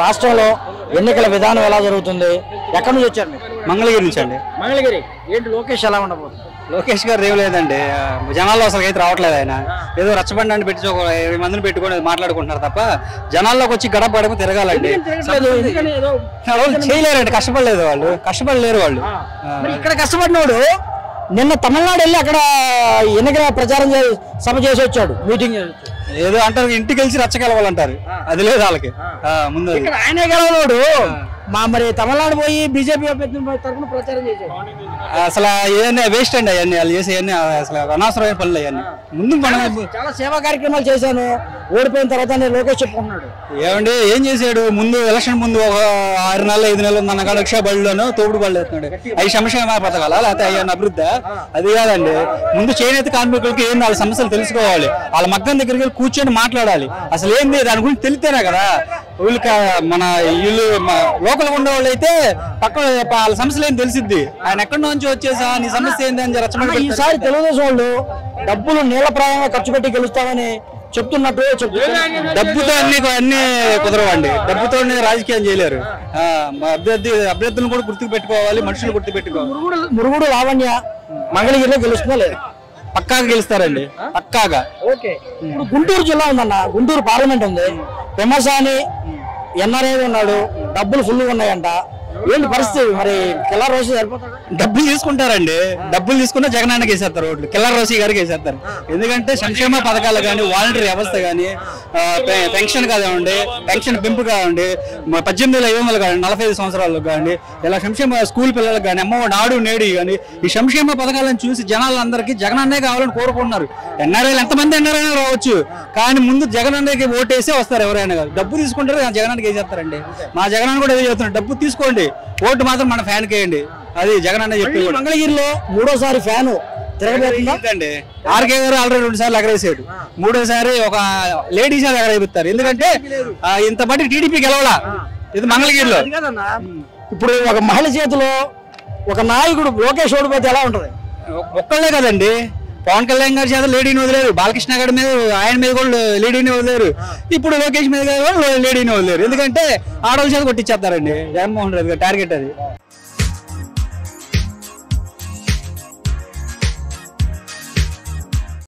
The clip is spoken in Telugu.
రాష్ట్రంలో ఎన్నికల విధానం ఎలా జరుగుతుంది? ఎక్కడి నుంచి వచ్చారు మీరు? మంగళగిరి నుంచి అండి. మంగళగిరి. ఏంటి లోకేష్ ఎలా ఉండబోతుంది? లోకేష్ గారు ఏం లేదండి, జనాల్లో అసలు అయితే రావట్లేదు. ఆయన ఏదో రచ్చబండి అని పెట్టి 20 మందిని పెట్టుకొని మాట్లాడుకుంటున్నారు తప్ప జనాల్లోకి వచ్చి గడప గడప తిరగాలండి. చేయలేరండి, కష్టపడలేదు వాళ్ళు, కష్టపడలేరు వాళ్ళు. ఇక్కడ కష్టపడినోడు నిన్న తమిళనాడు వెళ్ళి అక్కడ ఎన్నికల ప్రచారం సభ చేసి వచ్చాడు, మీటింగ్. ఏదో అంటారు ఇంటికి వెళ్ళి రచ్చగలవాలంటారు, అది లేదు వాళ్ళకి. ముందు ఆయనే గెలవనోడు మరి తమిళనాడు పోయి బీజేపీ తరఫున ప్రచారం చేశాడు. అసలు ఇవన్నీ వేస్ట్ అండి, అవన్నీ వాళ్ళు చేసేవన్నీ అసలు అనవసరమైన పనులు అవన్నీ. ముందు మనం చాలా సేవా కార్యక్రమాలు చేశాను, ఓడిపోయిన తర్వాత లోకేష్ చెప్పుకున్నాడు. ఏమండి ఏం చేశాడు? ముందు ఎలక్షన్ ముందు ఒక 6 నెలలు 5 నెలలు ఉందన్న లక్ష బళ్ళలోనూ తోపుడు బళ్ళు వేస్తున్నాడు. అవి సంక్షేమ పథకాల లేకపోతే అయ్యన్న అభివృద్ధి? అది కాదండి. ముందు చేనేత కార్మికులకి ఏంది వాళ్ళ సమస్యలు తెలుసుకోవాలి, వాళ్ళ మగ్గం దగ్గరికి వెళ్ళి కూర్చొని మాట్లాడాలి. అసలు ఏంది దాని గురించి తెలిస్తేనే కదా వీళ్ళకి మన వీళ్ళు లోకల్ ఉండే వాళ్ళు అయితే పక్కన వాళ్ళ సమస్యలు ఏం తెలిసిద్ది. ఆయన ఎక్కడి నుంచి వచ్చేసా నీ సమస్య ఏంది అని రచన. ఈసారి తెలుగుదేశం వాళ్ళు డబ్బులు నీళ్ల ప్రాయంగా ఖర్చు పెట్టి గెలుస్తామని చెప్తున్నట్టు డబ్బుతో అన్ని కుదరవండి, డబ్బుతో రాజకీయం చేయలేరు. అభ్యర్థులను కూడా గుర్తుకు పెట్టుకోవాలి, మనుషులు గుర్తు పెట్టుకోవాలి. మురుగుడు లావణ్య మంగళగిరిలో గెలుస్తుందా లేదు? పక్కాగా గెలుస్తారండి, పక్కాగా. ఓకే. ఇప్పుడు గుంటూరు జిల్లా ఉందన్న, గుంటూరు పార్లమెంట్ ఉంది, విమర్శాని ఎన్ఆర్ఐ ఉన్నాడు, డబ్బులు ఫుల్ ఉన్నాయంట. ఏంటి పరిస్థితి మరి? కిల్లర్ రోసి సరిపోతాడు? డబ్బులు తీసుకుంటారండి, డబ్బులు తీసుకున్న జగనాన్నకి వేసేస్తారు ఓట్లు, కిల్లర్ రోసి గారికి వేసేస్తారు. ఎందుకంటే సంక్షేమ పథకాలు కానీ, వాలంటరీ వ్యవస్థ కానీ, పెన్షన్ కానివ్వండి, పెన్షన్ పెంపు కానివ్వండి, 18,500 కానీ, 45 సంవత్సరాలకు కానీ, ఇలా సంక్షేమ స్కూల్ పిల్లలకు కానీ, అమ్మ నాడు నేడు కానీ, ఈ సంక్షేమ పథకాలను చూసి జనాలందరికీ జగనన్నే కావాలని కోరుకుంటున్నారు. ఎన్ఆర్ఐలు ఎంతమంది ఎన్ఆర్ఐనా రావచ్చు, కానీ ముందు జగనన్నకి ఓటేసే వస్తారు ఎవరైనా కాదు. డబ్బు తీసుకుంటారు జగనానికి వేసేస్తారండి. మా జగనన్న కూడా ఏదో చెప్తున్నారు, డబ్బు తీసుకోండి, ఓటు మాత్రం మన ఫ్యాన్ కేయండి. అది జగన్ అన్న చెప్పి. మంగళగిరిలో 3వ ఫ్యాను తిరగబోతుందండి. ఆర్కే గారు ఆల్రెడీ 2 సార్లు ఎగరేసాడు, 3వసారి ఒక లేడీస్ ఎగరేపుతారు. ఎందుకంటే ఇంత బట్టి టీడీపీ గెలవలా ఇది మంగళగిరిలో. ఇప్పుడు ఒక మహిళ చేతిలో ఒక నాయకుడు లోకేష్ ఓడిపోతే ఎలా ఉంటది? ఒక్కళ్ళే కదండి, పవన్ కళ్యాణ్ గారి చేత లేడీని వదిలేరు, బాలకృష్ణ గారి మీద ఆయన మీద కూడా లేడీని వదిలేరు, ఇప్పుడు లోకేష్ మీద కూడా లేడీని వదిలేరు. ఎందుకంటే ఆడవాళ్ళ చేత కొట్టించేస్తారండి జగన్మోహన్ రెడ్డి గారు టార్గెట్ అది.